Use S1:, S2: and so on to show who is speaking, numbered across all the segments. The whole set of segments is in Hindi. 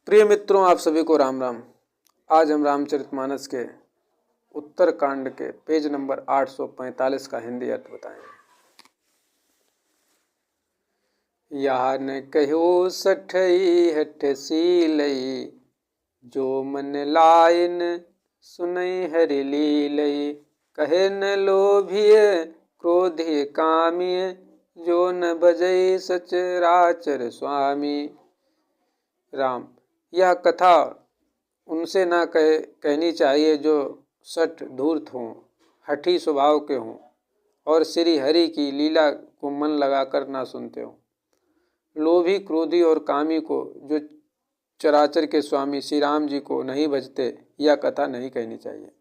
S1: प्रिय मित्रों, आप सभी को राम राम। आज हम रामचरितमानस के उत्तर कांड के पेज नंबर 845 का हिंदी अर्थ बताएंगे। यहाँ न कहो सठई हठ सीलई, जो मन लाइन सुनई हरि लीलई। कहे न लोभिय क्रोधिय कामिय, जो न भजई सचराचर स्वामी। राम, यह कथा उनसे ना कहनी चाहिए जो सठ धूर्त हों, हठी स्वभाव के हों और श्री हरि की लीला को मन लगाकर ना सुनते हों। लोभी, क्रोधी और कामी को, जो चराचर के स्वामी श्री राम जी को नहीं भजते, यह कथा नहीं कहनी चाहिए।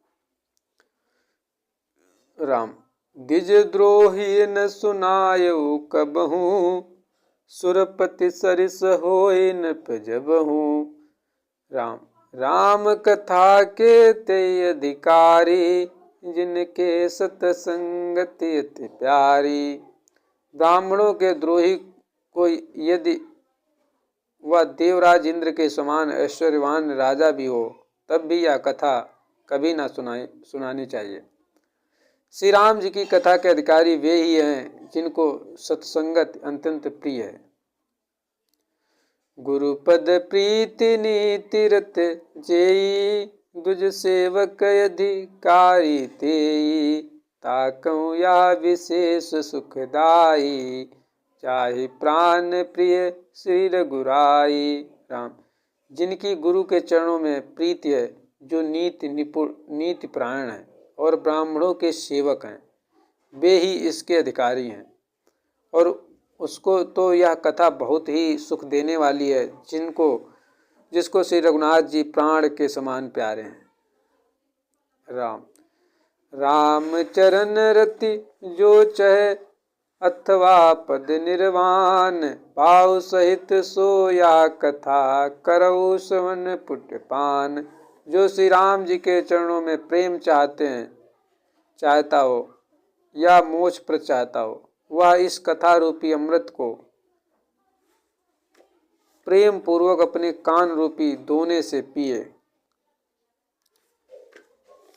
S1: राम, द्विज द्रोही न सुनायो कबहूँ, सुरपति सरिस होय न जबहूँ। राम, राम कथा के ते अधिकारी, जिनके सतसंगति अति प्यारी। ब्राह्मणों के द्रोही को यदि वह देवराज इंद्र के समान ऐश्वर्यवान राजा भी हो, तब भी यह कथा कभी ना सुनानी चाहिए। श्री राम जी की कथा के अधिकारी वे ही हैं जिनको सत्संगत अत्यंत प्रिय है। गुरुपद प्रीति नीति रत जेई, दुज सेवक अधिकारी तेई। ताकऊ या विशेष सुखदाई, चाहे प्राण प्रिय श्री रघुराई। राम, जिनकी गुरु के चरणों में प्रीति है, जो नीति प्राण है और ब्राह्मणों के सेवक हैं, वे ही इसके अधिकारी हैं। और उसको तो यह कथा बहुत ही सुख देने वाली है, जिसको श्री रघुनाथ जी प्राण के समान प्यारे हैं। राम, राम चरण रति जो चहे, अथवा पद निर्वाण। भाव सहित सोया कथा, करऊ श्रवण पुट पान। जो श्री राम जी के चरणों में प्रेम चाहता हो या मोक्ष प्रद चाहता हो, वह इस कथा रूपी अमृत को प्रेम पूर्वक अपने कान रूपी दोने से पिए।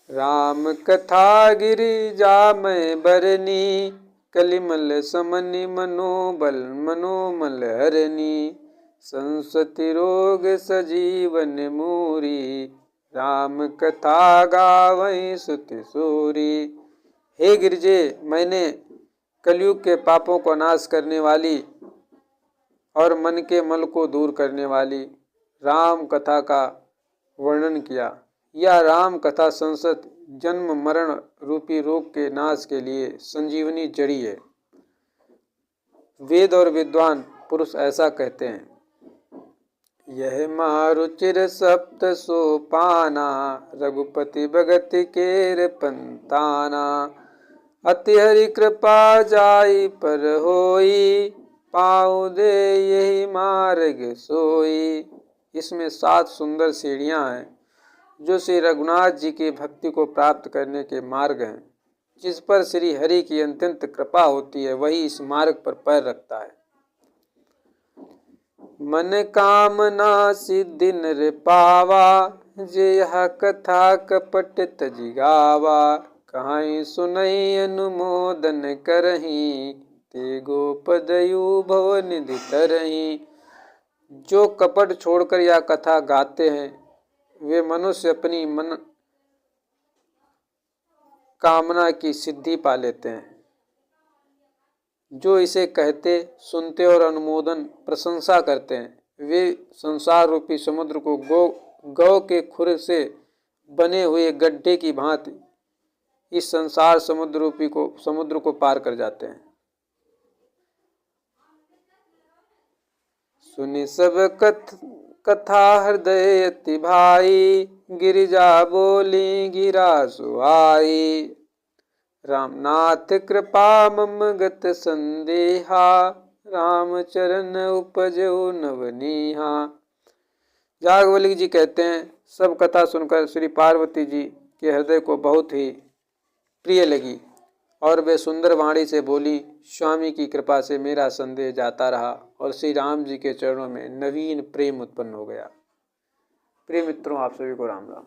S1: राम कथा गिरिजा में बरनी, कलिमल समनि मनोबल मनोमल हरनी। संसति रोग सजीवन मूरी, राम कथा गावई सुति सूरी। हे गिरिजे, मैंने कलयुग के पापों को नाश करने वाली और मन के मल को दूर करने वाली राम कथा का वर्णन किया। यह राम कथा संसत जन्म मरण रूपी रोग के नाश के लिए संजीवनी जड़ी है। वेद और विद्वान पुरुष ऐसा कहते हैं। यह मारुचिर सप्त सोपाना, रघुपति भगति केर पंताना। अति हरि कृपा जाई पर होई, पाऊ दे यही मार्ग सोई। इसमें 7 सुंदर सीढ़ियां हैं जो श्री रघुनाथ जी की भक्ति को प्राप्त करने के मार्ग हैं। जिस पर श्री हरि की अत्यंत कृपा होती है, वही इस मार्ग पर पैर रखता है। मन कामना सिद्धि नर पावा, जे यह कथा कपट तजि गावा। कहाई सुनई अनुमोदन करही, ते गोपदयु भव निधि तरही। जो कपट छोड़कर यह कथा गाते हैं, वे मनुष्य अपनी मन कामना की सिद्धि पा लेते हैं। जो इसे कहते, सुनते और अनुमोदन प्रशंसा करते हैं, वे संसार रूपी समुद्र को गौ के खुर से बने हुए गड्ढे की भांति इस संसार समुद्र को पार कर जाते हैं। सुनि सब कथा हृदय अति भाई, गिरिजा बोली गिरा सुहाई। रामनाथ कृपा मम गत संदेहा, राम चरण उपजो नवनीहा। जागवल्ली जी कहते हैं, सब कथा सुनकर श्री पार्वती जी के हृदय को बहुत ही प्रिय लगी और वे सुंदर वाणी से बोली, स्वामी की कृपा से मेरा संदेह जाता रहा और श्री राम जी के चरणों में नवीन प्रेम उत्पन्न हो गया। प्रिय मित्रों, आप सभी को राम राम।